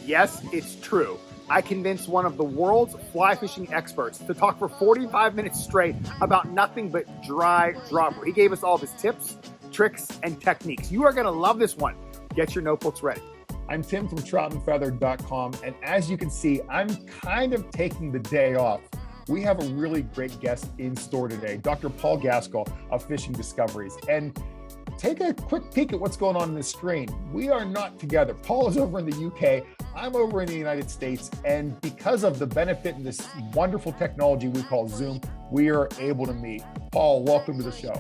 Yes, it's true. I convinced one of the world's fly fishing experts to talk for 45 minutes straight about nothing but dry dropper. He gave us all of his tips, tricks, and techniques. You are going to love this one. Get your notebooks ready. I'm Tim from troutandfeather.com, and as you can see, I'm kind of taking the day off. We have a really great guest in store today, Dr. Paul Gaskell of Fishing Discoveries. And take a quick peek at what's going on the screen. We are not together. Paul is over in the UK, I'm over in the United States, and because of the benefit in this wonderful technology we call Zoom, we are able to meet. Paul, welcome to the show.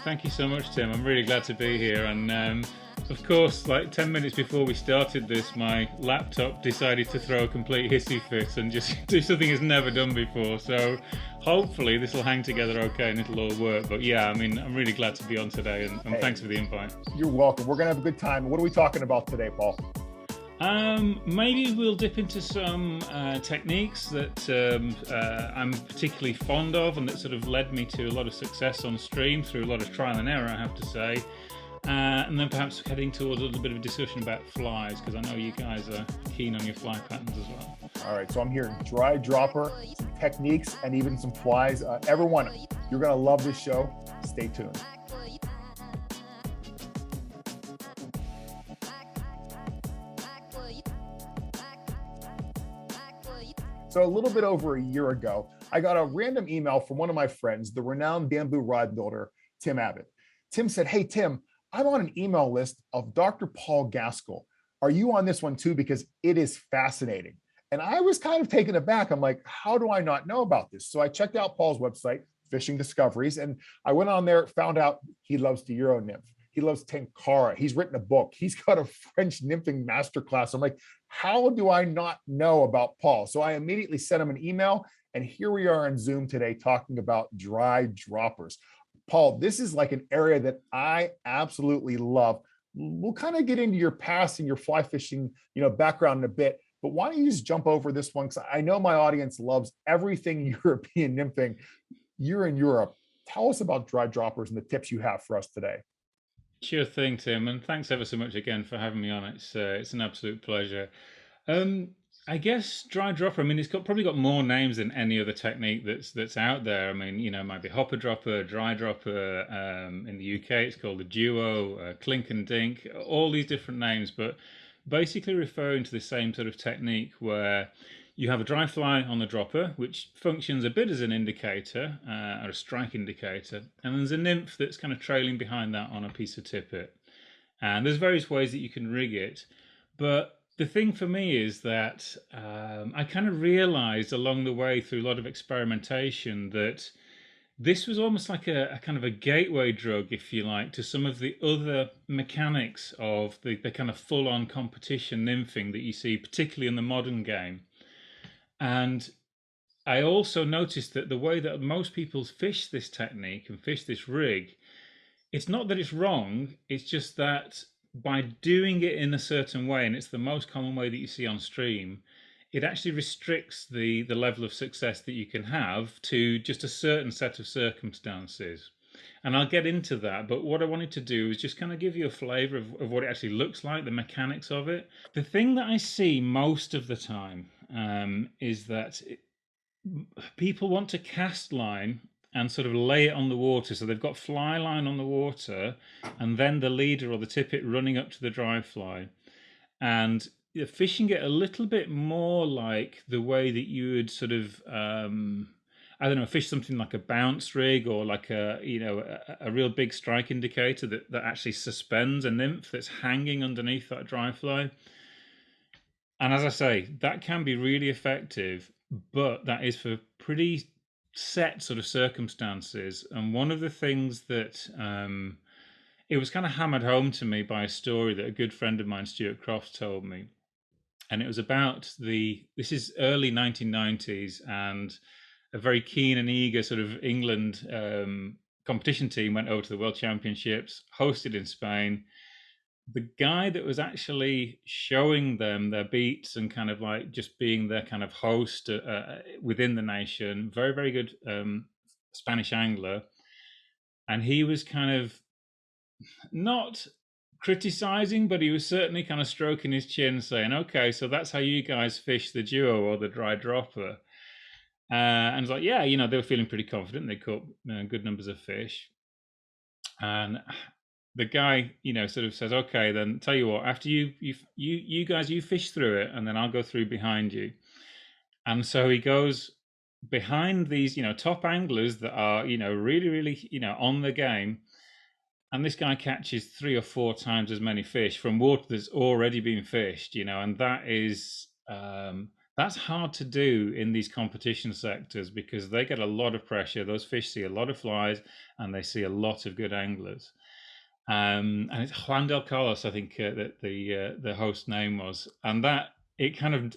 Thank you so much, Tim. I'm really glad to be here. And of course, like 10 minutes before we started this, my laptop decided to throw a complete hissy fit and just do something it's never done before. So hopefully this will hang together okay and it'll all work. But yeah, I mean, I'm really glad to be on today, and hey, thanks for the invite. You're welcome. We're going to have a good time. What are we talking about today, Paul? Maybe we'll dip into some techniques that I'm particularly fond of and that sort of led me to a lot of success on stream through a lot of trial and error, I have to say. And then perhaps heading towards a little bit of a discussion about flies, because I know you guys are keen on your fly patterns as well. All right, so I'm hearing dry dropper, some techniques, and even some flies. Everyone, you're going to love this show. Stay tuned. So a little bit over a year ago, I got a random email from one of my friends, the renowned bamboo rod builder, Tim Abbott. Tim said, "Hey, Tim, I'm on an email list of Dr. Paul Gaskell. Are you on this one too? Because it is fascinating." And I was kind of taken aback. I'm like, how do I not know about this? So I checked out Paul's website, Fishing Discoveries, and I went on there, found out he loves the Euro nymph. He loves Tenkara. He's written a book. He's got a French nymphing masterclass. I'm like, how do I not know about Paul? So I immediately sent him an email, and here we are on Zoom today talking about dry droppers. Paul, this is like an area that I absolutely love. We'll kind of get into your past and your fly fishing, background in a bit, but why don't you just jump over this one? Because I know my audience loves everything European nymphing. You're in Europe. Tell us about dry droppers and the tips you have for us today. Sure thing, Tim, and thanks ever so much again for having me on. It's an absolute pleasure. I guess dry dropper, I mean, it's probably got more names than any other technique that's out there. I mean, it might be hopper dropper, dry dropper. In the UK, it's called the duo, clink and dink, all these different names, but basically referring to the same sort of technique where you have a dry fly on the dropper, which functions a bit as an indicator or a strike indicator, and there's a nymph that's kind of trailing behind that on a piece of tippet. And there's various ways that you can rig it, but the thing for me is that I kind of realized along the way through a lot of experimentation that this was almost like a kind of a gateway drug, if you like, to some of the other mechanics of the kind of full-on competition nymphing that you see, particularly in the modern game. And I also noticed that the way that most people fish this technique and fish this rig, it's not that it's wrong, it's just that by doing it in a certain way, and it's the most common way that you see on stream, it actually restricts the level of success that you can have to just a certain set of circumstances. And I'll get into that, but what I wanted to do is just kind of give you a flavor of what it actually looks like, the mechanics of it. The thing that I see most of the time is that people want to cast line and sort of lay it on the water. So they've got fly line on the water and then the leader or the tippet running up to the dry fly. And you're fishing it a little bit more like the way that you would sort of, fish something like a bounce rig or like a real big strike indicator that actually suspends a nymph that's hanging underneath that dry fly. And as I say, that can be really effective, but that is for pretty set sort of circumstances. And one of the things that it was kind of hammered home to me by a story that a good friend of mine, Stuart Crofts, told me. And it was about this is early 1990s, and a very keen and eager sort of England competition team went over to the World Championships, hosted in Spain. The guy that was actually showing them their beats and kind of like just being their kind of host within the nation, very, very good Spanish angler. And he was kind of not criticizing, but he was certainly kind of stroking his chin, saying, "Okay, so that's how you guys fish the duo or the dry dropper." And it's like, yeah, they were feeling pretty confident. They caught good numbers of fish, and the guy, sort of says, "Okay, then tell you what, after you guys you fish through it, and then I'll go through behind you." And so he goes behind these, top anglers that are, really, really, on the game. And this guy catches 3 or 4 times as many fish from water that's already been fished, and that's hard to do in these competition sectors because they get a lot of pressure. Those fish see a lot of flies and they see a lot of good anglers. And it's Juan del Carlos, I think, that the host name was, and that it kind of,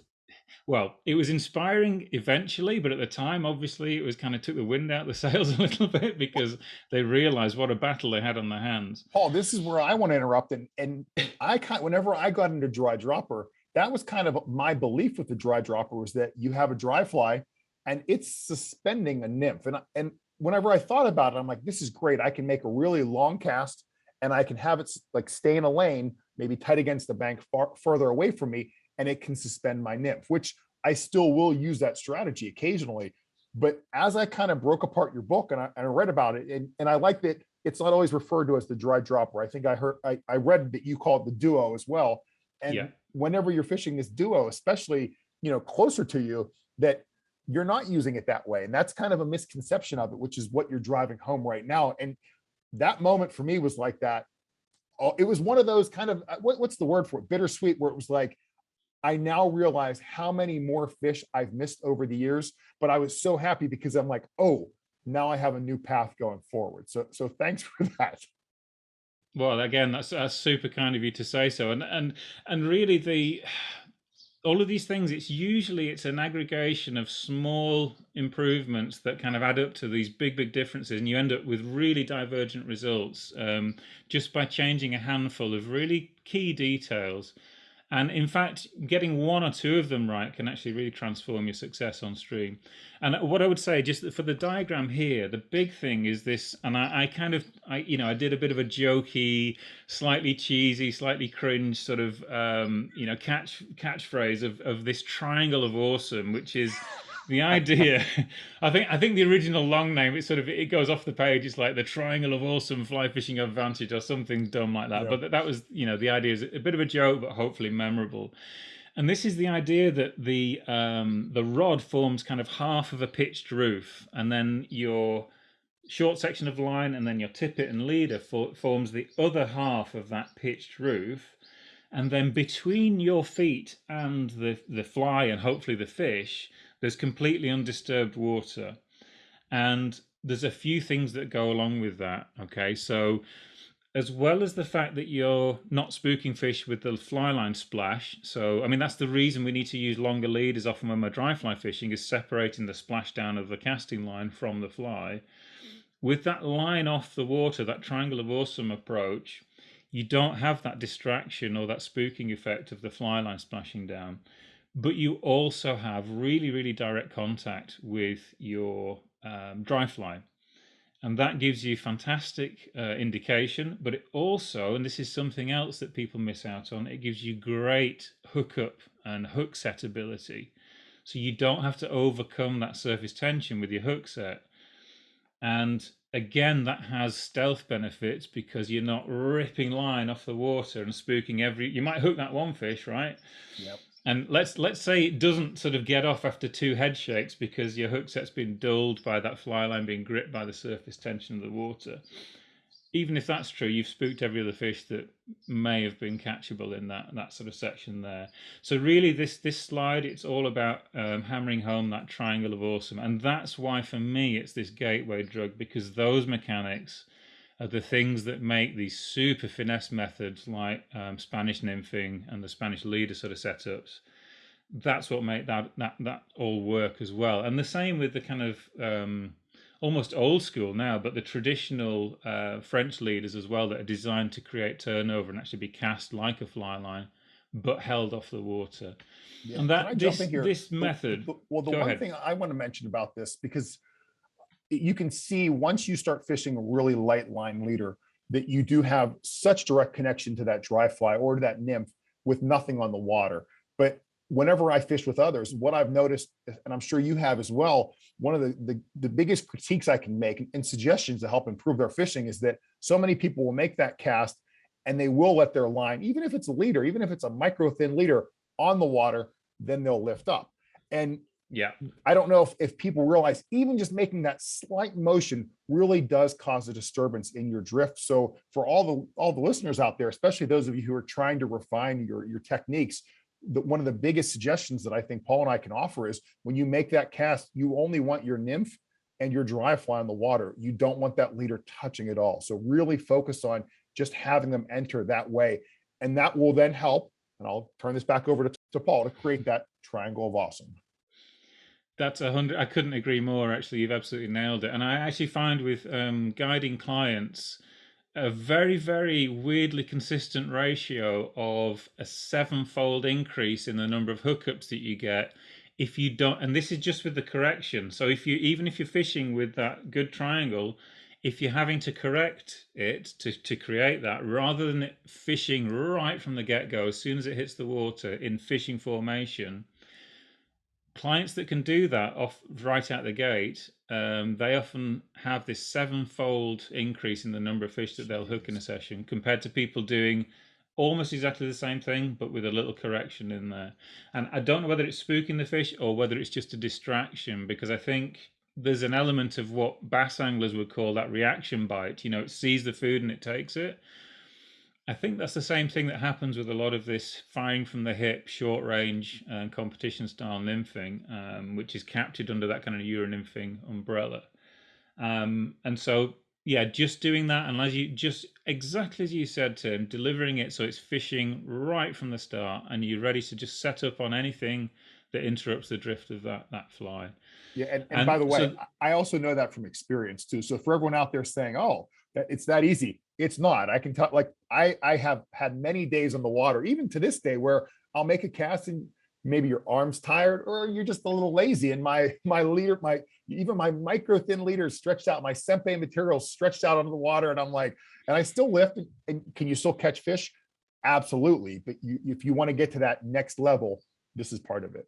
well, it was inspiring eventually, but at the time, obviously, it was kind of took the wind out of the sails a little bit because they realized what a battle they had on their hands. Paul, this is where I want to interrupt. And whenever I got into dry dropper, that was kind of my belief with the dry dropper was that you have a dry fly and it's suspending a nymph. And whenever I thought about it, I'm like, this is great. I can make a really long cast and I can have it like stay in a lane, maybe tight against the bank further away from me, and it can suspend my nymph, which I still will use that strategy occasionally. But as I kind of broke apart your book and I read about it, and I like that it's not always referred to as the dry dropper. I think I read that you call it the duo as well. And Yeah. whenever you're fishing this duo, especially, closer to you, that you're not using it that way. And that's kind of a misconception of it, which is what you're driving home right now. And that moment for me was like that. Oh, it was one of those kind of, what's the word for it? Bittersweet, where it was like, I now realize how many more fish I've missed over the years, but I was so happy because I'm like, oh, now I have a new path going forward. So thanks for that. Well, again, that's super kind of you to say so, and really the all of these things. It's an aggregation of small improvements that kind of add up to these big differences, and you end up with really divergent results just by changing a handful of really key details. And in fact, getting one or two of them right can actually really transform your success on stream. And what I would say, just for the diagram here, the big thing is this, and I did a bit of a jokey, slightly cheesy, slightly cringe sort of, catchphrase of this triangle of awesome, which is the idea. I think the original long name, it goes off the page. It's like the triangle of awesome fly fishing advantage or something dumb like that. Yeah. But that was, the idea is a bit of a joke, but hopefully memorable. And this is the idea that the rod forms kind of half of a pitched roof, and then your short section of line, and then your tippet and leader forms the other half of that pitched roof. And then between your feet and the fly and hopefully the fish, there's completely undisturbed water. And there's a few things that go along with that. Okay, so as well as the fact that you're not spooking fish with the fly line splash, so I mean that's the reason we need to use longer leaders often when we're dry fly fishing, is separating the splash down of the casting line from the fly. With that line off the water, that triangle of awesome approach, you don't have that distraction or that spooking effect of the fly line splashing down, but you also have really direct contact with your dry fly. And that gives you fantastic indication, but it also, and this is something else that people miss out on, it gives you great hookup and hook set ability. So you don't have to overcome that surface tension with your hook set. And again, that has stealth benefits because you're not ripping line off the water and spooking you might hook that one fish, right? Yep. And let's say it doesn't sort of get off after 2 head shakes because your hook set's been dulled by that fly line being gripped by the surface tension of the water. Even if that's true, you've spooked every other fish that may have been catchable in that sort of section there. So really, this slide, it's all about hammering home that triangle of awesome, and that's why for me it's this gateway drug, because those mechanics are the things that make these super finesse methods like Spanish nymphing and the Spanish leader sort of setups. That's what make that all work as well. And the same with the kind of almost old school now, but the traditional French leaders as well, that are designed to create turnover and actually be cast like a fly line, but held off the water. Yeah. And Can I that jump in here? this method. Well, the Go one ahead. thing I want to mention about this, because you can see once you start fishing a really light line leader, that you do have such direct connection to that dry fly or to that nymph with nothing on the water. But whenever I fish with others, what I've noticed, and I'm sure you have as well, one of the biggest critiques I can make and suggestions to help improve their fishing is that so many people will make that cast and they will let their line, even if it's a leader, even if it's a micro thin leader on the water, then they'll lift up. And Yeah. I don't know if people realize even just making that slight motion really does cause a disturbance in your drift. So for all the listeners out there, especially those of you who are trying to refine your techniques, one of the biggest suggestions that I think Paul and I can offer is when you make that cast, you only want your nymph and your dry fly in the water. You don't want that leader touching it all. So really focus on just having them enter that way. And that will then help, and I'll turn this back over to Paul, to create that triangle of awesome. That's 100. I couldn't agree more. Actually, you've absolutely nailed it. And I actually find with guiding clients a very, very weirdly consistent ratio of a sevenfold increase in the number of hookups that you get if you don't. And this is just with the correction. So if you, even if you're fishing with that good triangle, if you're having to correct it to create that, rather than it fishing right from the get go, as soon as it hits the water in fishing formation, clients that can do that off right out the gate, they often have this sevenfold increase in the number of fish that they'll hook in a session compared to people doing almost exactly the same thing but with a little correction in there. And I don't know whether it's spooking the fish or whether it's just a distraction, because I think there's an element of what bass anglers would call that reaction bite. You know, it sees the food and it takes it. I think that's the same thing that happens with a lot of this firing from the hip, short range, competition style nymphing, which is captured under that kind of Euro nymphing umbrella. And so, yeah, just doing that, and as you just exactly as you said, Tim, delivering it so it's fishing right from the start, and you're ready to just set up on anything that interrupts the drift of that fly. Yeah, and by And the way, so, I also know that from experience too. So for everyone out there saying, "Oh, that it's that easy," it's not. I can tell. Like I have had many days on the water, even to this day, where I'll make a cast and maybe your arm's tired or you're just a little lazy, and my leader, my even my micro thin leader is stretched out, my sempe material stretched out onto the water, and I'm like, and I still lift. And can you still catch fish? Absolutely. But if you want to get to that next level, this is part of it.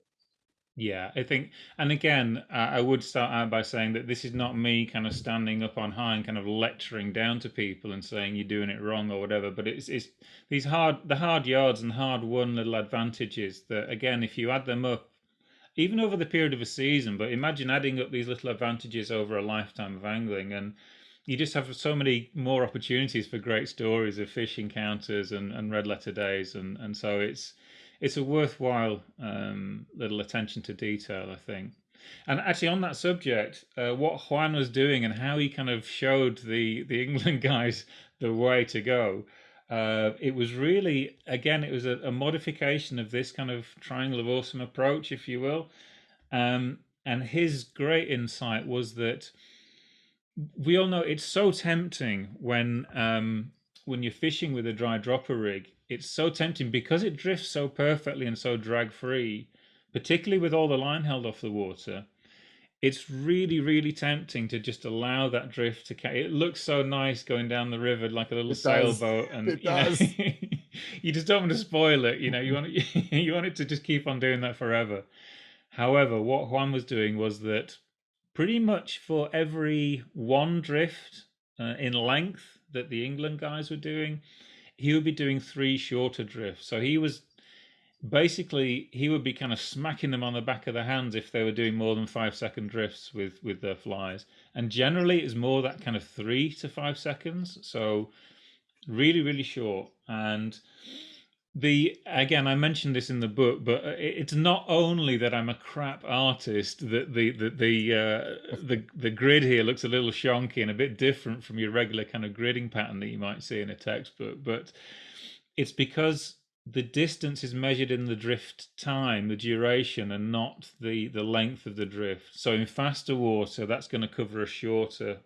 yeah, I think, and again, I would start out by saying that this is not me kind of standing up on high and kind of lecturing down to people and saying you're doing it wrong or whatever. But it's these the hard yards and hard won little advantages that, again, if you add them up, even over the period of a season, but imagine adding up these little advantages over a lifetime of angling, and you just have so many more opportunities for great stories of fish encounters and red letter days, and so it's a worthwhile little attention to detail, I think. And actually, on that subject, what Juan was doing and how he kind of showed the England guys the way to go, it was really, again, it was a modification of this kind of triangle of awesome approach, if you will. And his great insight was that we all know it's so tempting when you're fishing with a dry dropper rig. It's so tempting because it drifts so perfectly and so drag free, particularly with all the line held off the water. It's really, really tempting to just allow that drift to it looks so nice going down the river like a little It does. sailboat, and It does. you just don't want to spoil it. You want you want it to just keep on doing that forever. However, what Juan was doing was that pretty much for every one drift in length that the England guys were doing, he would be doing three shorter drifts. So he was basically, he would be kind of smacking them on the back of the hands if they were doing more than 5 second drifts with their flies. And generally, it's more that kind of 3 to 5 seconds. So really, really short. And the again, I mentioned this in the book, but it's not only that I'm a crap artist that the grid here looks a little shonky and a bit different from your regular kind of gridding pattern that you might see in a textbook, but it's because the distance is measured in the drift time, the duration, and not the length of the drift. So in faster water, that's going to cover a shorter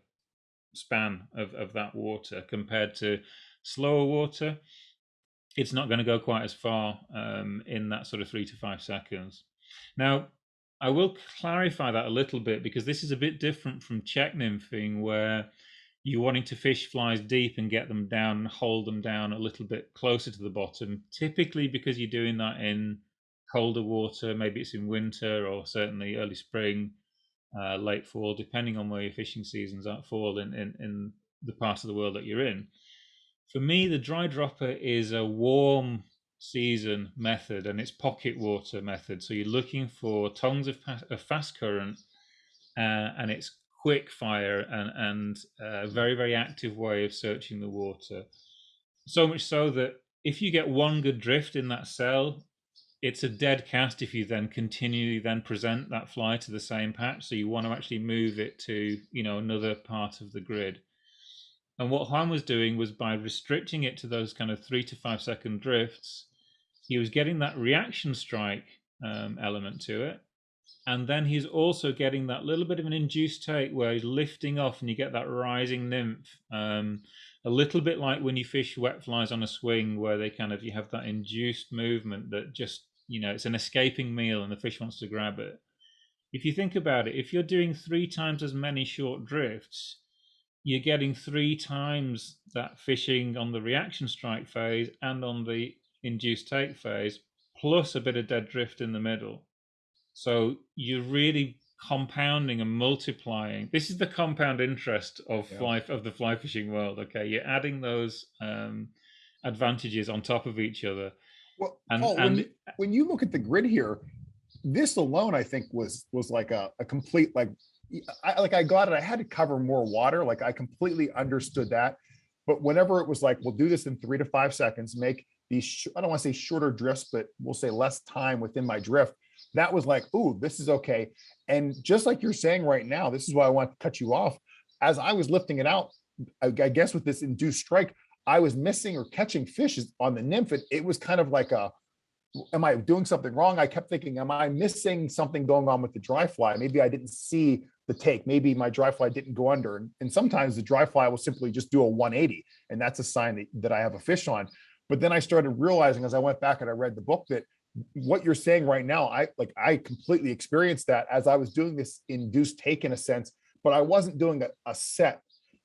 span of that water compared to slower water. It's not going to go quite as far in that sort of 3 to 5 seconds. Now, I will clarify that a little bit because this is a bit different from check nymphing, where you're wanting to fish flies deep and get them down and hold them down a little bit closer to the bottom, typically because you're doing that in colder water. Maybe it's in winter or certainly early spring, late fall, depending on where your fishing seasons fall in the part of the world that you're in. For me, the dry dropper is a warm season method, and it's pocket water method. So you're looking for tongues of fast current, and it's quick fire and a very, very active way of searching the water. So much so that if you get one good drift in that cell, it's a dead cast if you then continually then present that fly to the same patch. So you want to actually move it to, another part of the grid. And what Juan was doing was, by restricting it to those kind of 3 to 5 second drifts, he was getting that reaction strike element to it. And then he's also getting that little bit of an induced take where he's lifting off and you get that rising nymph. A little bit like when you fish wet flies on a swing, where you have that induced movement that just, it's an escaping meal and the fish wants to grab it. If you think about it, if you're doing 3 times as many short drifts, you're getting 3 times that fishing on the reaction strike phase and on the induced take phase, plus a bit of dead drift in the middle. So you're really compounding and multiplying. This is the compound interest of Yeah. the fly fishing world. Okay, you're adding those advantages on top of each other, Well, and Paul, when you look at the grid here, this alone, I think was like a complete I got it. I had to cover more water. Like I completely understood that. But whenever it was like, we'll do this in 3 to 5 seconds, make these, I don't want to say shorter drifts, but we'll say less time within my drift. That was like, ooh, this is okay. And just like you're saying right now, this is why I want to cut you off. As I was lifting it out, I guess with this induced strike, I was missing or catching fish on the nymph. It was kind of like am I doing something wrong? I kept thinking, am I missing something going on with the dry fly? Maybe I didn't see the take. Maybe my dry fly didn't go under. And sometimes the dry fly will simply just do a 180. And that's a sign that I have a fish on. But then I started realizing, as I went back and I read the book, that what you're saying right now, I completely experienced that as I was doing this induced take in a sense, but I wasn't doing a set.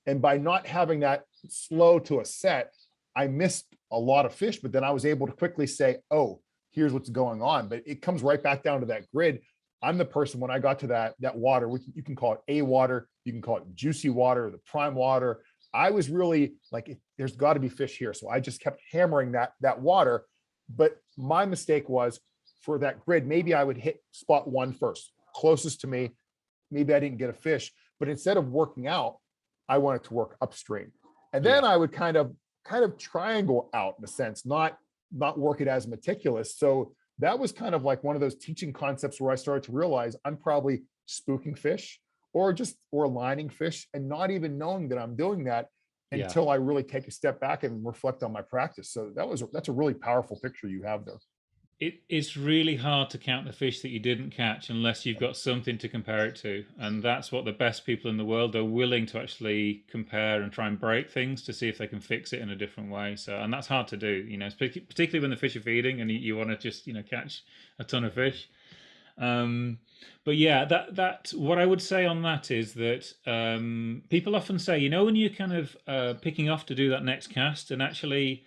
And by not having that slow to a set, I missed a lot of fish, but then I was able to quickly say, oh, here's what's going on. But it comes right back down to that grid. I'm the person, when I got to that water, which you can call it A water, you can call it juicy water, the prime water. I was really like, there's got to be fish here. So I just kept hammering that water. But my mistake was, for that grid, maybe I would hit spot one first, closest to me. Maybe I didn't get a fish, but instead of working out, I wanted to work upstream. And then I would kind of triangle out, in a sense, not work it as meticulous. So that was kind of like one of those teaching concepts where I started to realize I'm probably spooking fish or lining fish and not even knowing that I'm doing that until I really take a step back and reflect on my practice. So that's a really powerful picture you have there. It's really hard to count the fish that you didn't catch unless you've got something to compare it to. And that's what the best people in the world are willing to actually compare and try and break things to see if they can fix it in a different way. So, and that's hard to do, particularly when the fish are feeding and you want to just, catch a ton of fish. But yeah, that what I would say on that is that people often say, when you're kind of picking off to do that next cast, and actually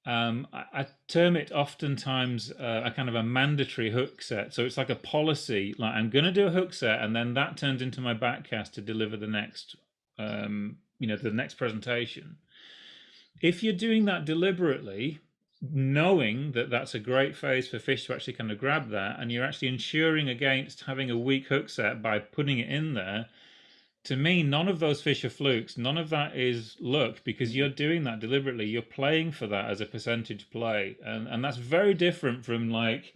I term it oftentimes a kind of a mandatory hook set. So it's like a policy, like I'm going to do a hook set, and then that turns into my backcast to deliver the next, the next presentation. If you're doing that deliberately, knowing that that's a great phase for fish to actually kind of grab that, and you're actually insuring against having a weak hook set by putting it in there, to me, none of those fish are flukes. None of that is luck, because you're doing that deliberately. You're playing for that as a percentage play. And that's very different from, like,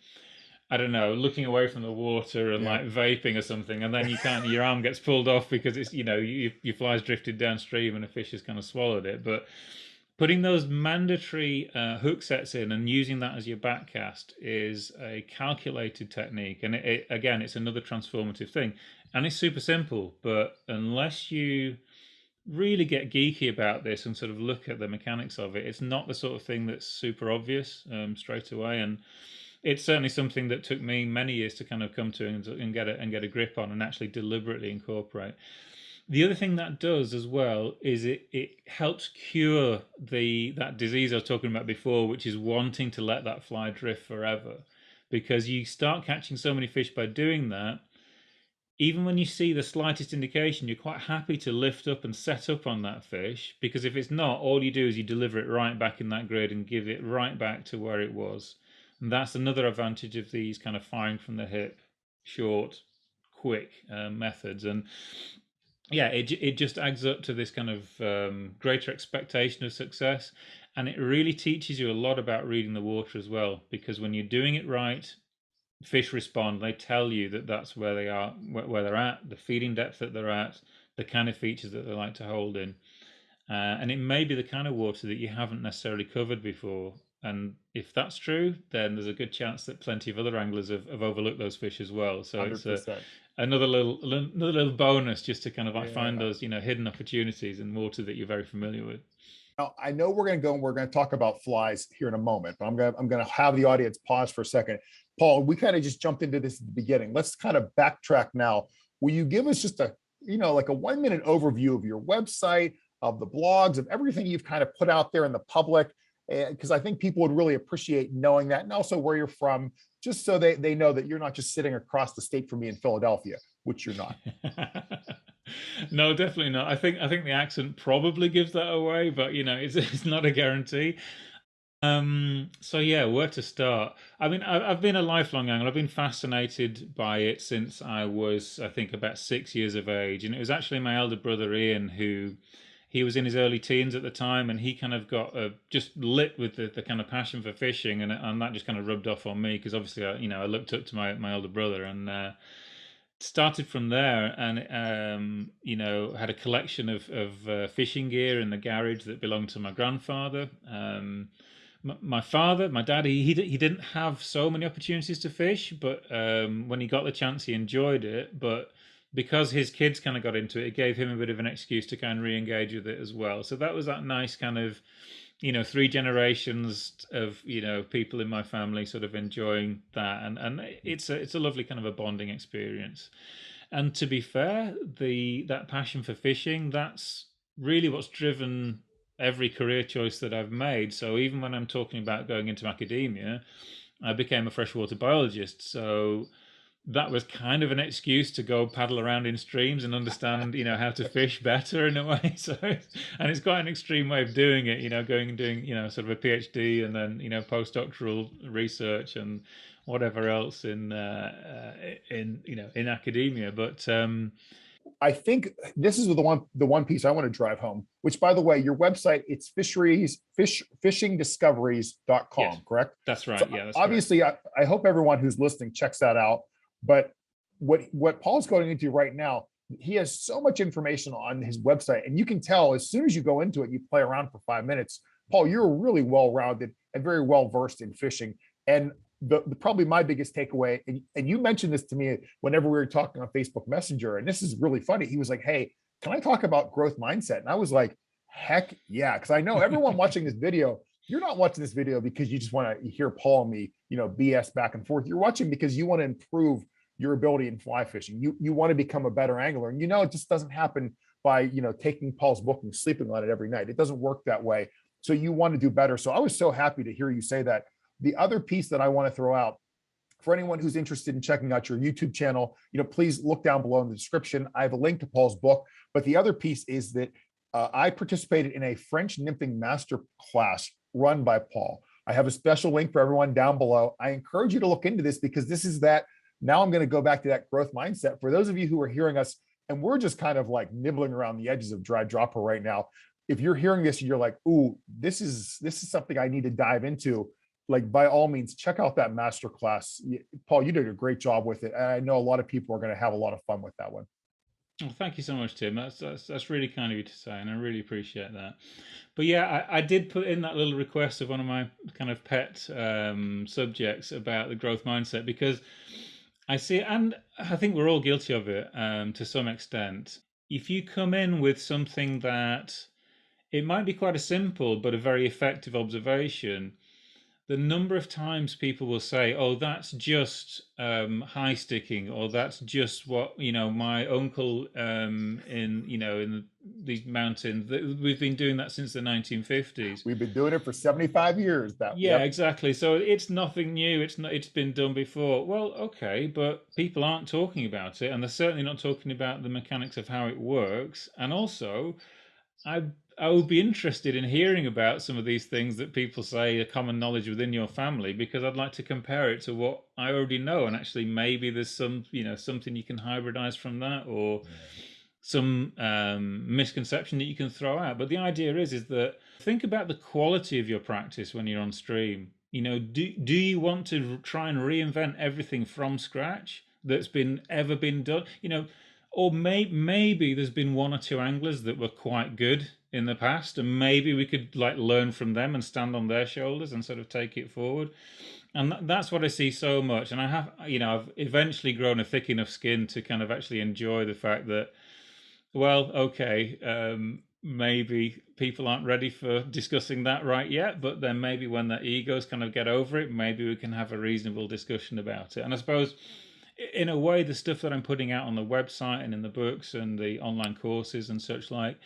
I don't know, looking away from the water and like vaping or something. And then your arm gets pulled off because it's, your fly's drifted downstream and a fish has kind of swallowed it. But putting those mandatory hook sets in and using that as your backcast is a calculated technique. And again, it's another transformative thing. And it's super simple, but unless you really get geeky about this and sort of look at the mechanics of it, it's not the sort of thing that's super obvious straight away. And it's certainly something that took me many years to kind of come to and get a grip on and actually deliberately incorporate. The other thing that does as well is it helps cure that disease I was talking about before, which is wanting to let that fly drift forever. Because you start catching so many fish by doing that, even when you see the slightest indication, you're quite happy to lift up and set up on that fish, because if it's not, all you do is you deliver it right back in that grid and give it right back to where it was. And that's another advantage of these kind of firing from the hip, short, quick methods. And yeah, it just adds up to this kind of greater expectation of success, and it really teaches you a lot about reading the water as well. Because when you're doing it right, fish respond. They tell you that that's where they are, where they're at, the feeding depth that they're at, the kind of features that they like to hold in, and it may be the kind of water that you haven't necessarily covered before. And if that's true, then there's a good chance that plenty of other anglers have overlooked those fish as well. So it's 100%. another little bonus just to kind of like find Yeah. those hidden opportunities in water that you're very familiar with. Now, I know we're going to go and we're going to talk about flies here in a moment, but I'm going to have the audience pause for a second. Paul, we kind of just jumped into this at the beginning. Let's kind of backtrack now. Will you give us just a, like a 1 minute overview of your website, of the blogs, of everything you've kind of put out there in the public? Because I think people would really appreciate knowing that, and also where you're from, just so they know that you're not just sitting across the state from me in Philadelphia, which you're not. No, definitely not. I think the accent probably gives that away, but it's not a guarantee. So yeah, where to start? I mean, I've been a lifelong angler. I've been fascinated by it since I was, I think, about 6 years of age, and it was actually my elder brother Ian who. He was in his early teens at the time, and he kind of got just lit with the kind of passion for fishing, and that just kind of rubbed off on me because obviously I looked up to my older brother, and started from there, and had a collection of fishing gear in the garage that belonged to my grandfather. My father, my dad, he didn't have so many opportunities to fish, but when he got the chance, he enjoyed it. But because his kids kind of got into it, it gave him a bit of an excuse to kind of re-engage with it as well. So that was that nice kind of, three generations of people in my family sort of enjoying that, and it's a lovely kind of a bonding experience. And to be fair, the that passion for fishing, that's really what's driven every career choice that I've made. So even when I'm talking about going into academia, I became a freshwater biologist. So that was kind of an excuse to go paddle around in streams and understand, how to fish better in a way. So, and it's quite an extreme way of doing it, going and doing, sort of a PhD and then, postdoctoral research and whatever else in academia. But I think this is the one piece I want to drive home, which by the way, your website, it's yes, fishingdiscoveries.com, correct? that's So right. Yeah, that's correct. obviously I hope everyone who's listening checks that out. But what Paul's going into right now, he has so much information on his website, and you can tell as soon as you go into it, you play around for 5 minutes. Paul, you're really well-rounded and very well versed in fishing. And the probably my biggest takeaway, and you mentioned this to me whenever we were talking on Facebook Messenger, and this is really funny. He was like, "Hey, can I talk about growth mindset?" And I was like, "Heck yeah!" Because I know everyone watching this video, you're not watching this video because you just want to hear Paul and me, BS back and forth. You're watching because you want to improve your ability in fly fishing. You want to become a better angler, and it just doesn't happen by taking Paul's book and sleeping on it every night. It doesn't work that way. So you want to do better. So I was so happy to hear you say that. The other piece that I want to throw out for anyone who's interested in checking out your YouTube channel, please look down below in the description. I have a link to Paul's book. But the other piece is that I participated in a French nymphing master class run by Paul. I have a special link for everyone down below. I encourage you to look into this because this is that. Now I'm going to go back to that growth mindset. For those of you who are hearing us, and we're just kind of like nibbling around the edges of dry dropper right now. If you're hearing this and you're like, "Ooh, this is something I need to dive into," like by all means, check out that master class. Paul, you did a great job with it. And I know a lot of people are going to have a lot of fun with that one. Well, thank you so much, Tim. That's really kind of you to say, and I really appreciate that. But yeah, I did put in that little request of one of my kind of pet subjects about the growth mindset because I see it, and I think we're all guilty of it to some extent. If you come in with something that it might be quite a simple but a very effective observation, the number of times people will say, "Oh, that's just high sticking," or "That's just what my uncle in in these mountains. We've been doing that since the 1950s." We've been doing it for 75 years. That, Yeah, yep. exactly. So it's nothing new. It's not. It's been done before. Well, okay, but people aren't talking about it, and they're certainly not talking about the mechanics of how it works. And also, I I would be interested in hearing about some of these things that people say are common knowledge within your family, because I'd like to compare it to what I already know, and actually maybe there's something you can hybridize from that, or some misconception that you can throw out. But the idea is that think about the quality of your practice when you're on stream. Do you want to try and reinvent everything from scratch that's been ever been done? Or maybe there's been one or two anglers that were quite good in the past, and maybe we could like learn from them and stand on their shoulders and sort of take it forward. And that's what I see so much. And I've eventually grown a thick enough skin to kind of actually enjoy the fact that, well, okay, maybe people aren't ready for discussing that right yet, but then maybe when their egos kind of get over it, maybe we can have a reasonable discussion about it. And I suppose, in a way, the stuff that I'm putting out on the website and in the books and the online courses and such like,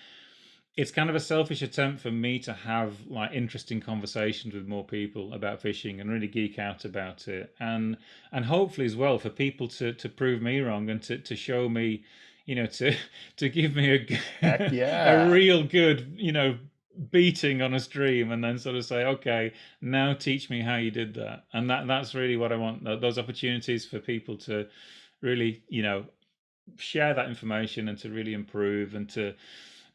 it's kind of a selfish attempt for me to have like interesting conversations with more people about fishing and really geek out about it, and hopefully as well for people to prove me wrong, and to show me, to to give me Heck a yeah. real good beating on a stream, and then sort of say, okay, now teach me how you did that. And that's really what I want, those opportunities for people to really share that information, and to really improve, and to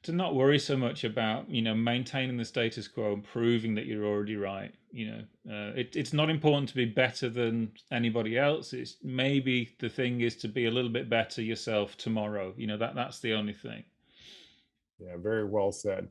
not worry so much about maintaining the status quo and proving that you're already right. It's not important to be better than anybody else. It's maybe the thing is to be a little bit better yourself tomorrow. That's the only thing. Yeah, very well said.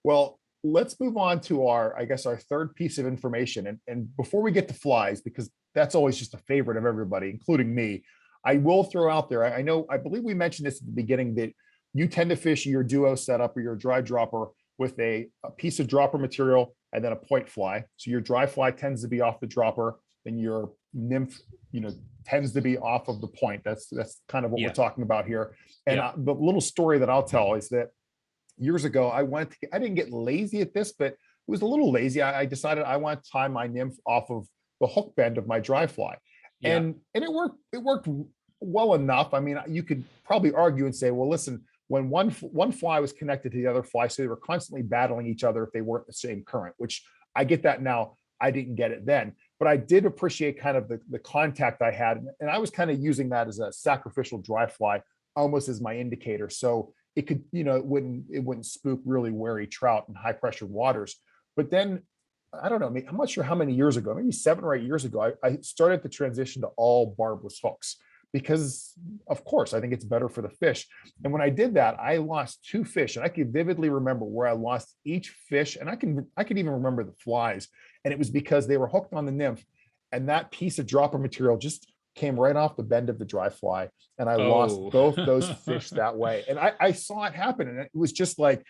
Well, let's move on to our, I guess, our third piece of information. And before we get to flies, because that's always just a favorite of everybody, including me, I will throw out there, I know, I believe we mentioned this at the beginning, that you tend to fish your duo setup or your dry dropper with a piece of dropper material and then a point fly. So your dry fly tends to be off the dropper, and your nymph, you know, tends to be off of the point. That's kind of what we're Yeah, talking about here. And yeah, the little story that I'll tell is that years ago, I didn't get lazy at this, but it was a little lazy. I decided I want to tie my nymph off of the hook bend of my dry fly. yeah, And it worked well enough. I mean, you could probably argue and say, well, listen, when one fly was connected to the other fly, so they were constantly battling each other if they weren't the same current, which I get that now. I didn't get it then, but I did appreciate kind of the contact I had. And I was kind of using that as a sacrificial dry fly, almost as my indicator. So it could, it wouldn't spook really wary trout in high pressure waters. But then I don't know, I'm not sure how many years ago, maybe 7 or 8 years ago, I started to transition to all barbless hooks because, of course, I think it's better for the fish. And when I did that, I lost two fish, and I can vividly remember where I lost each fish, and I could even remember the flies, and it was because they were hooked on the nymph, and that piece of dropper material just came right off the bend of the dry fly, and I lost oh. both those fish that way. And I saw it happen, and it was just like,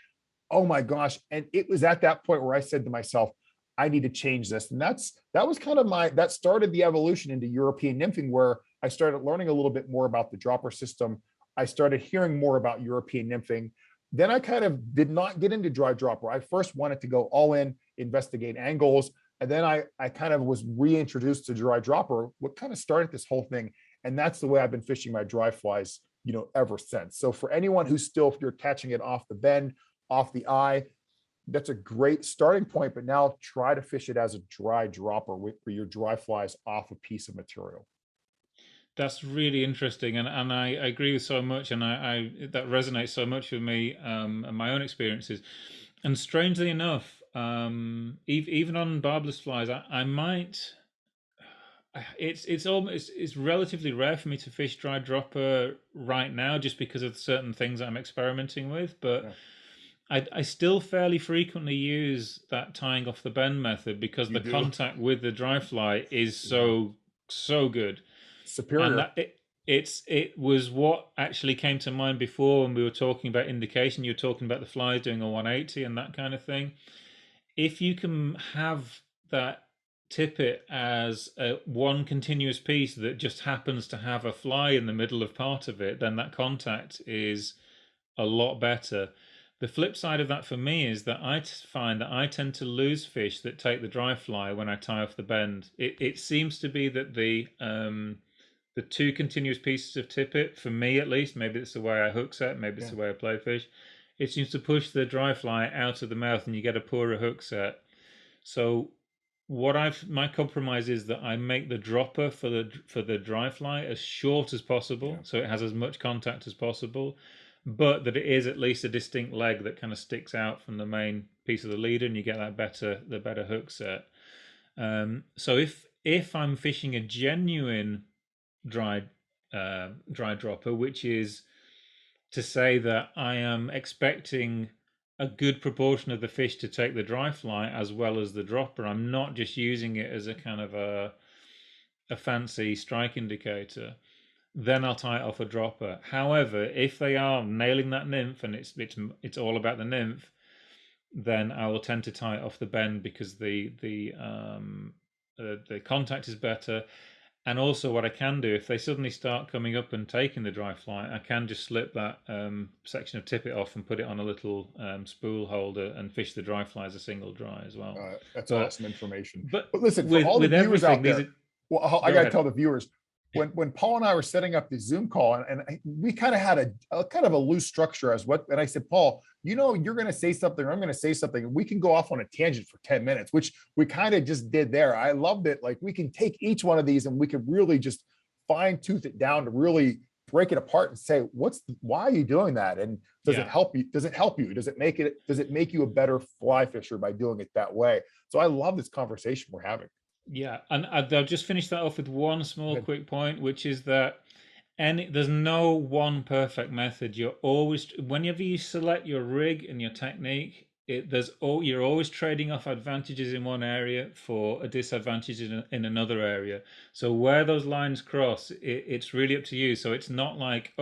oh my gosh. And it was at that point where I said to myself, I need to change this. And that was kind of that started the evolution into European nymphing, where I started learning a little bit more about the dropper system. I started hearing more about European nymphing. Then I kind of did not get into dry dropper. I first wanted to go all in, investigate angles. And then I kind of was reintroduced to dry dropper, what kind of started this whole thing. And that's the way I've been fishing my dry flies, ever since. So for anyone who's still, if you're catching it off the bend, off the eye, that's a great starting point. But now try to fish it as a dry dropper for your dry flies off a piece of material. That's really interesting, and I agree with so much, and I that resonates so much with me, and my own experiences. And strangely enough, even on barbless flies, I might. It's almost it's relatively rare for me to fish dry dropper right now, just because of certain things I'm experimenting with. But Yeah, I still fairly frequently use that tying off the bend method, because you the do. contact with the dry fly is Yeah, so good. And superior. it was what actually came to mind before when we were talking about indication. You were talking about the flies doing a 180 and that kind of thing. If you can have that tippet as one continuous piece that just happens to have a fly in the middle of part of it, then that contact is a lot better. The flip side of that for me is that find that I tend to lose fish that take the dry fly when I tie off the bend. It seems to be that the two continuous pieces of tippet, for me at least, maybe it's the way I hook set, maybe it's Yeah. the way I play fish, it seems to push the dry fly out of the mouth and you get a poorer hook set. So my compromise is that I make the dropper for the dry fly as short as possible, Yeah. so it has as much contact as possible, but that it is at least a distinct leg that kind of sticks out from the main piece of the leader, and you get that better hook set. So if I'm fishing a genuine dry dry dropper, which is to say that I am expecting a good proportion of the fish to take the dry fly as well as the dropper. I'm not just using it as a kind of a fancy strike indicator. Then I'll tie it off a dropper. However, if they are nailing that nymph and it's all about the nymph, then I will tend to tie it off the bend because the contact is better. And also, what I can do if they suddenly start coming up and taking the dry fly, I can just slip that section of tippet off and put it on a little spool holder and fish the dry fly as a single dry as well. That's But awesome information. but But listen, for all the with viewers everything, out these there, are, well, I go got to ahead. tell the viewers, when Paul and I were setting up the Zoom call, and we kind of had a kind of a loose structure as what, and I said, Paul, you're going to say something, or I'm going to say something, and we can go off on a tangent for 10 minutes, which we kind of just did there. I loved it. Like, we can take each one of these and we could really just fine tooth it down to really break it apart and say, why are you doing that? And does it Yeah. help you? Does it help you? Does it make you a better fly fisher by doing it that way? So I love this conversation we're having. Yeah, and I'll just finish that off with one small quick point, which is that there's no one perfect method. You're always, whenever you select your rig and your technique, you're always trading off advantages in one area for a disadvantage in another area. So where those lines cross, it's really up to you. So it's not like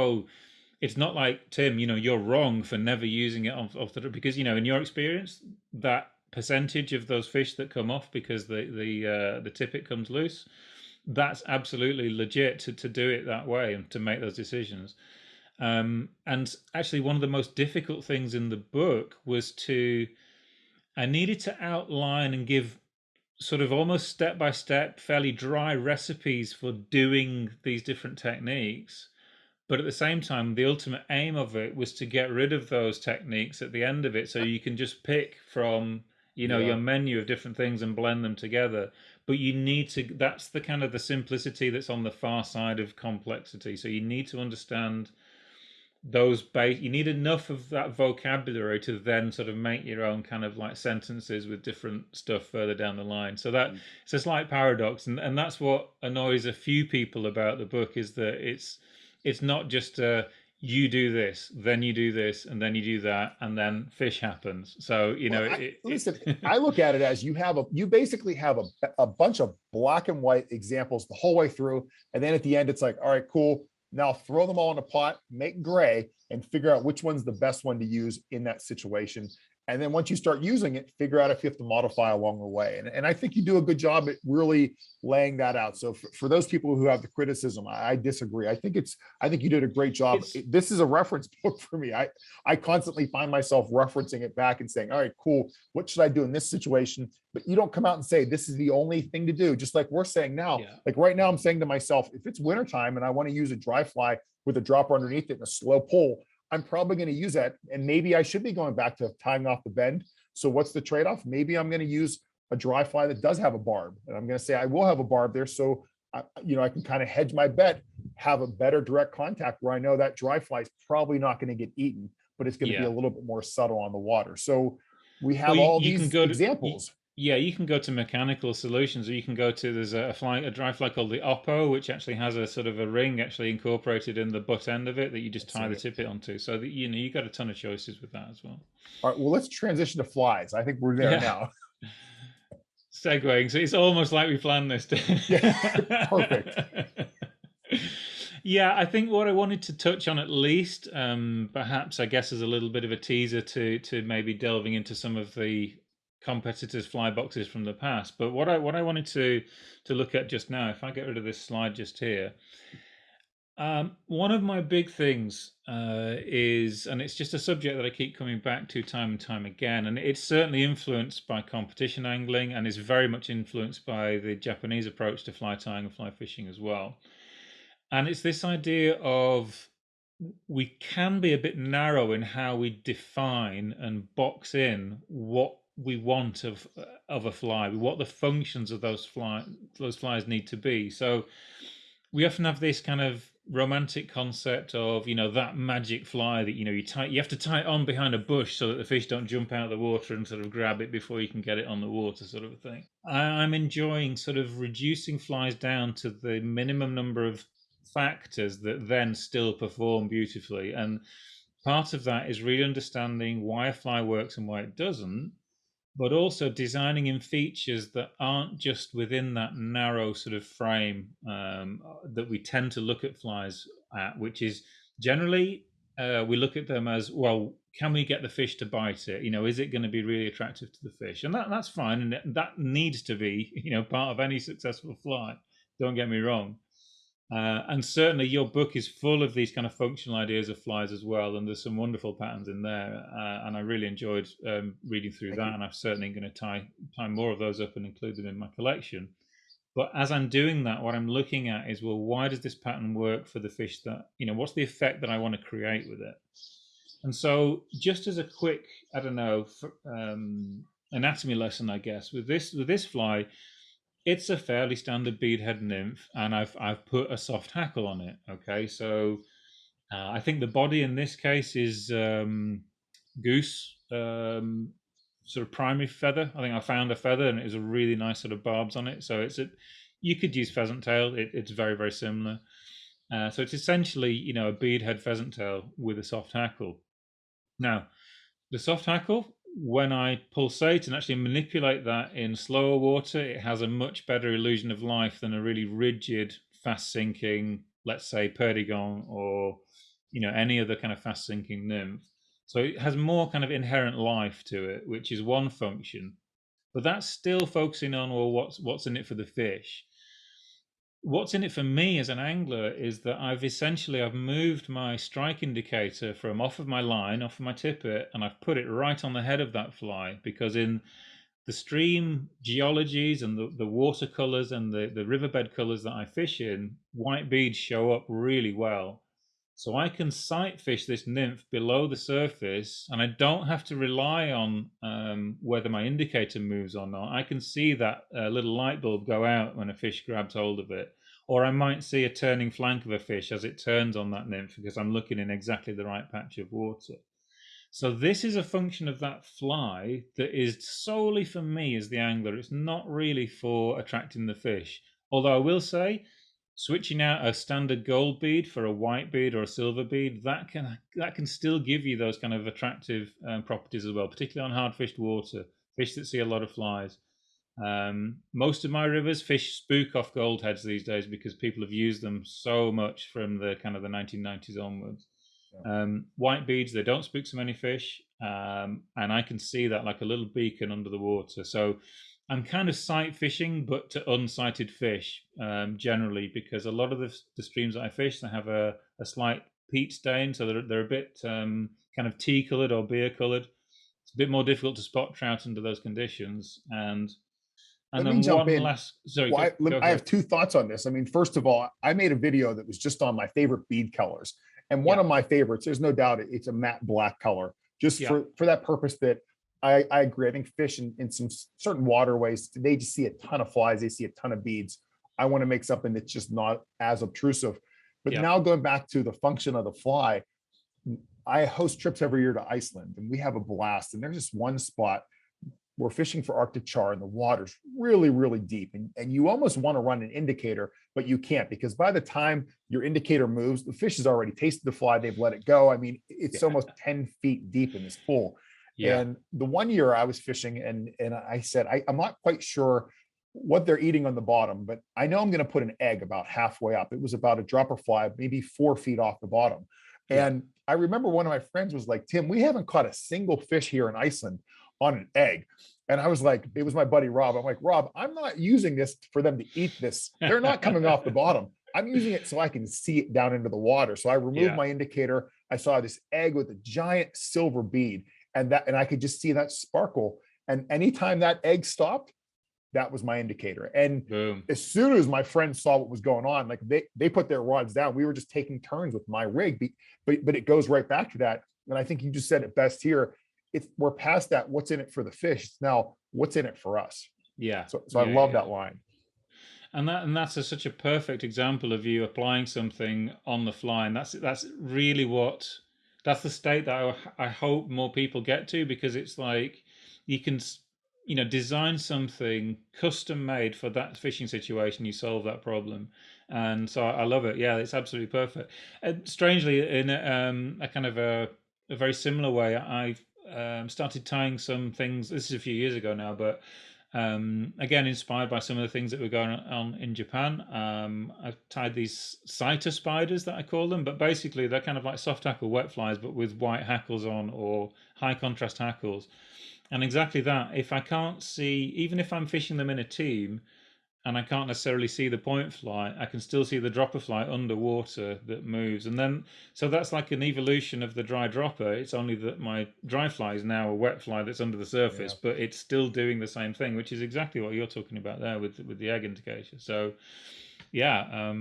Tim, you're wrong for never using it off the, because in your experience that percentage of those fish that come off because the tippet comes loose, that's absolutely legit to do it that way and to make those decisions. And actually, one of the most difficult things in the book was I needed to outline and give sort of almost step by step, fairly dry recipes for doing these different techniques. But at the same time, the ultimate aim of it was to get rid of those techniques at the end of it, so you can just pick from Yeah. your menu of different things and blend them together. But you need to. That's the kind of the simplicity that's on the far side of complexity. So you need to understand those base. You need enough of that vocabulary to then sort of make your own kind of like sentences with different stuff further down the line. So that it's a slight paradox, and that's what annoys a few people about the book, is that it's not just you do this, then you do this, and then you do that, and then fish happens. So Listen, I look at it as you basically have a bunch of black and white examples the whole way through, and then at the end it's like, all right, cool. Now throw them all in a pot, make gray, and figure out which one's the best one to use in that situation. And then once you start using it, figure out if you have to modify along the way. And I think you do a good job at really laying that out. So for those people who have the criticism, I disagree. I think you did a great job. it's This is a reference book for me. I constantly find myself referencing it back and saying, all right, cool. What should I do in this situation? But you don't come out and say, this is the only thing to do. Just like we're saying now, yeah. like right now, I'm saying to myself, if it's wintertime and I want to use a dry fly with a dropper underneath it and a slow pull, I'm probably going to use that. And maybe I should be going back to tying off the bend. So what's the trade-off? Maybe I'm going to use a dry fly that does have a barb. And I'm going to say I will have a barb there. So, I can kind of hedge my bet, have a better direct contact where I know that dry fly is probably not going to get eaten, but it's going to be a Yeah. little bit more subtle on the water. So we Well, have all you can these go to examples. yeah, you can go to mechanical solutions, or you can go to there's a dry fly called the Oppo, which actually has a sort of a ring actually incorporated in the butt end of it that you just I've tie seen the it. tippet onto. So that you got a ton of choices with that as well. All right, well, let's transition to flies. I think we're there Yeah, now. segueing. So it's almost like we planned this. Yeah, perfect. Yeah, I think what I wanted to touch on at least, perhaps I guess as a little bit of a teaser to maybe delving into some of the competitors' fly boxes from the past. But what I wanted to look at just now, if I get rid of this slide just here, one of my big things is, and it's just a subject that I keep coming back to time and time again, and it's certainly influenced by competition angling and is very much influenced by the Japanese approach to fly tying and fly fishing as well. And it's this idea of we can be a bit narrow in how we define and box in what we want of a fly, what the functions of those flies need to be. So we often have this kind of romantic concept of, that magic fly that, you have to tie it on behind a bush so that the fish don't jump out of the water and sort of grab it before you can get it on the water, sort of a thing. I'm enjoying sort of reducing flies down to the minimum number of factors that then still perform beautifully. And part of that is really understanding why a fly works and why it doesn't, but also designing in features that aren't just within that narrow sort of frame that we tend to look at flies at, which is generally we look at them as, well, can we get the fish to bite it? Is it going to be really attractive to the fish? And that's fine, and that needs to be part of any successful fly. Don't get me wrong. And certainly your book is full of these kind of functional ideas of flies as well, and there's some wonderful patterns in there, and I really enjoyed reading through that, and I'm certainly going to tie more of those up and include them in my collection. But as I'm doing that, what I'm looking at is, well, why does this pattern work for the fish that, what's the effect that I want to create with it? And so just as a quick, I don't know, anatomy lesson, I guess, with this fly, it's a fairly standard beadhead nymph, and I've put a soft hackle on it. Okay, so I think the body in this case is goose, sort of primary feather. I think I found a feather, and it was a really nice sort of barbs on it. So you could use pheasant tail. It's very, very similar. So it's essentially a beadhead pheasant tail with a soft hackle. Now, the soft hackle, when I pulsate and actually manipulate that in slower water, it has a much better illusion of life than a really rigid, fast sinking, let's say perdigon or any other kind of fast sinking nymph. So it has more kind of inherent life to it, which is one function. But that's still focusing on, well, what's in it for the fish. What's in it for me as an angler is that I've moved my strike indicator from off of my line, off of my tippet, and I've put it right on the head of that fly, because in the stream geologies and the watercolors and the riverbed colors that I fish in, white beads show up really well. So I can sight fish this nymph below the surface, and I don't have to rely on whether my indicator moves or not. I can see that little light bulb go out when a fish grabs hold of it. Or I might see a turning flank of a fish as it turns on that nymph, because I'm looking in exactly the right patch of water. So this is a function of that fly that is solely for me as the angler. It's not really for attracting the fish. Although I will say, switching out a standard gold bead for a white bead or a silver bead, that can still give you those kind of attractive properties as well, particularly on hard fished water, fish that see a lot of flies. Most of my rivers fish spook off gold heads these days because people have used them so much from the kind of the 1990s onwards. White beads, they don't spook so many fish, and I can see that like a little beacon under the water. So I'm kind of sight fishing, but to unsighted fish generally, because a lot of the streams that I fish, they have a slight peat stain, so they're a bit kind of tea coloured or beer coloured. It's a bit more difficult to spot trout under those conditions. And Let me then jump one in. last, sorry, Well, go I have ahead. two thoughts on this. I mean, first of all, I made a video that was just on my favorite bead colors. And one Yeah, of my favorites, there's no doubt it's a matte black color, just yeah, for that purpose that I agree. I think fish in some certain waterways, they just see a ton of flies, they see a ton of beads. I want to make something that's just not as obtrusive. But yeah, now going back to the function of the fly, I host trips every year to Iceland, and we have a blast. And there's just one spot we're fishing for Arctic char, and the water's really, really deep. And you almost want to run an indicator, but you can't, because by the time your indicator moves, the fish has already tasted the fly, they've let it go. I mean, it's yeah, almost 10 feet deep in this pool. yeah, And the one year I was fishing, and I said, I'm not quite sure what they're eating on the bottom, but I know I'm going to put an egg about halfway up. It was about a dropper fly, maybe 4 feet off the bottom. yeah, And I remember one of my friends was like, Tim, we haven't caught a single fish here in Iceland on an egg. And I was like, it was my buddy Rob. I'm like, Rob, I'm not using this for them to eat this. They're not coming off the bottom. I'm using it so I can see it down into the water. So I removed Yeah. my indicator. I saw this egg with a giant silver bead, and I could just see that sparkle. And anytime that egg stopped, that was my indicator. And Boom. as soon as my friends saw what was going on, like they put their rods down. We were just taking turns with my rig, but it goes right back to that. And I think you just said it best here. We're past that. What's in it for the fish? It's now what's in it for us. Yeah. So I love that line. And that's such a perfect example of you applying something on the fly, and that's really that's the state that I hope more people get to, because it's like you can design something custom made for that fishing situation. You solve that problem, and so I love it. Yeah, it's absolutely perfect. And strangely, in a kind of a very similar way, I've started tying some things. This is a few years ago now, but again, inspired by some of the things that were going on in Japan. I've tied these Saito spiders, that I call them, but basically they're kind of like soft hackle wet flies, but with white hackles on, or high contrast hackles. And exactly that, if I can't see, even if I'm fishing them in a team and I can't necessarily see the point fly, I can still see the dropper fly underwater that moves. And then, so that's like an evolution of the dry dropper. It's only that my dry fly is now a wet fly that's under the surface, but it's still doing the same thing, which is exactly what you're talking about there with the egg indicator. So yeah,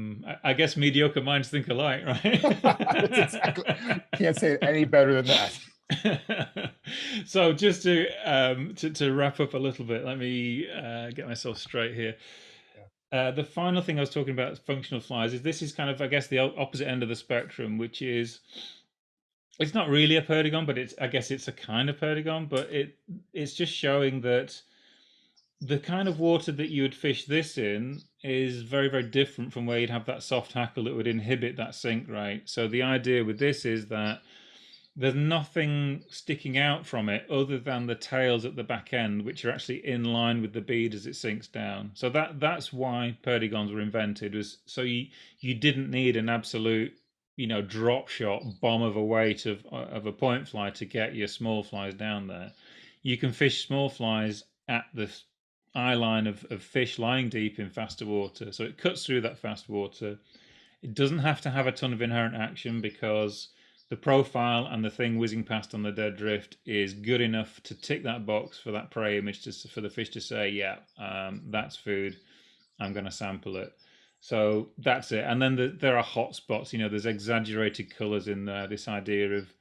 I guess mediocre minds think alike, right? That's exactly. Can't say it any better than that. So just to wrap up a little bit, let me get myself straight here. The final thing I was talking about, functional flies, is this is kind of, I guess, the opposite end of the spectrum, which is, it's not really a perdigon, but I guess it's a kind of perdigon, but it's just showing that the kind of water that you would fish this in is very, very different from where you'd have that soft hackle that would inhibit that sink rate. So the idea with this is that there's nothing sticking out from it other than the tails at the back end, which are actually in line with the bead as it sinks down. So that's why perdigons were invented, was so you didn't need an absolute drop shot bomb of a weight of a point fly to get your small flies down there. You can fish small flies at the eye line of fish lying deep in faster water, so it cuts through that fast water. It doesn't have to have a ton of inherent action, because the profile and the thing whizzing past on the dead drift is good enough to tick that box for that prey image, for the fish to say, yeah, that's food, I'm going to sample it. So that's it. And then there are hot spots. There's exaggerated colors in there. This idea of,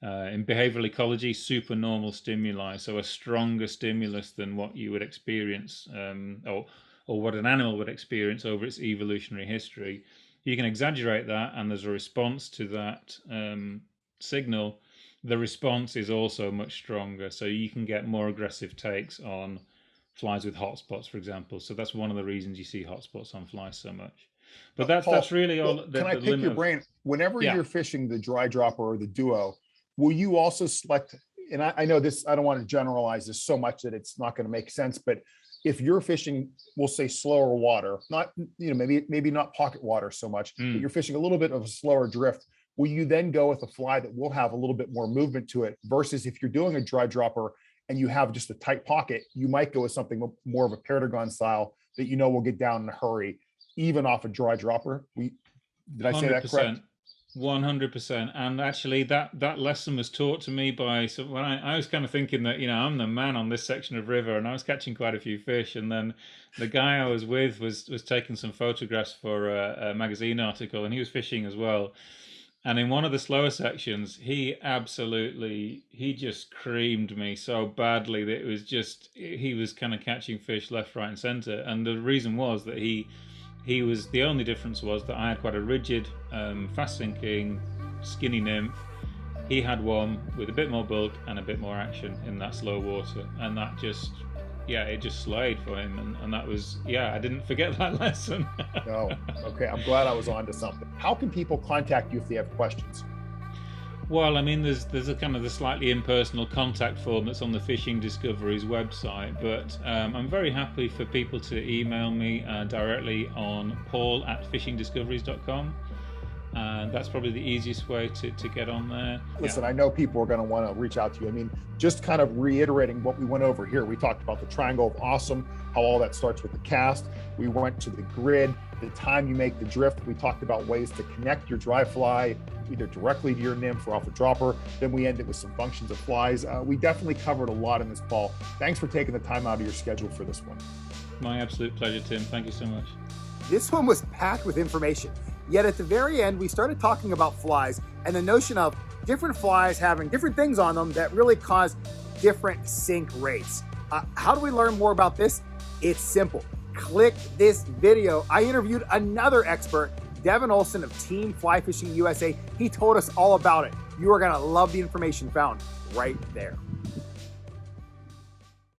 in behavioral ecology, supernormal stimuli, so a stronger stimulus than what you would experience, or what an animal would experience over its evolutionary history. You can exaggerate that, and there's a response to that signal. The response is also much stronger, so you can get more aggressive takes on flies with hotspots, for example. So that's one of the reasons you see hotspots on flies so much. But that's really all. Can I pick your brain? Whenever you're fishing the dry dropper or the duo, will you also select? And I know this, I don't want to generalize this so much that it's not going to make sense, but if you're fishing, we'll say slower water, not, maybe not pocket water so much, but you're fishing a little bit of a slower drift, will you then go with a fly that will have a little bit more movement to it, versus if you're doing a dry dropper and you have just a tight pocket, you might go with something more of a perdigon style that will get down in a hurry, even off a dry dropper? Did I say that correct? 100%. And actually that lesson was taught to me by, so when I was kind of thinking that I'm the man on this section of river, and I was catching quite a few fish, and then the guy I was with was taking some photographs for a magazine article, and he was fishing as well. And in one of the slower sections, he just creamed me so badly that it was just, he was kind of catching fish left, right, and center. And the reason was that he was, the only difference was that I had quite a rigid, fast sinking, skinny nymph. He had one with a bit more bulk and a bit more action in that slow water, and that just, it just slayed for him. And that was, I didn't forget that lesson. No, okay, I'm glad I was on to something. How can people contact you if they have questions? Well, I mean, there's a kind of the slightly impersonal contact form that's on the Fishing Discoveries website, but I'm very happy for people to email me directly on paul@fishingdiscoveries.com, and That's probably the easiest way to get on there. Listen, I know people are going to want to reach out to you. I mean, just kind of reiterating what we went over here. We talked about the triangle of awesome, how all that starts with the cast. We went to the grid, the time you make the drift. We talked about ways to connect your dry fly either directly to your nymph or off a dropper. Then we ended with some functions of flies. We definitely covered a lot in this, Paul. Thanks for taking the time out of your schedule for this one. My absolute pleasure, Tim. Thank you so much. This one was packed with information. Yet at the very end, we started talking about flies and the notion of different flies having different things on them that really cause different sink rates. How do we learn more about this? It's simple. Click this video. I interviewed another expert, Devin Olson of Team Fly Fishing USA. He told us all about it. You are going to love the information found right there.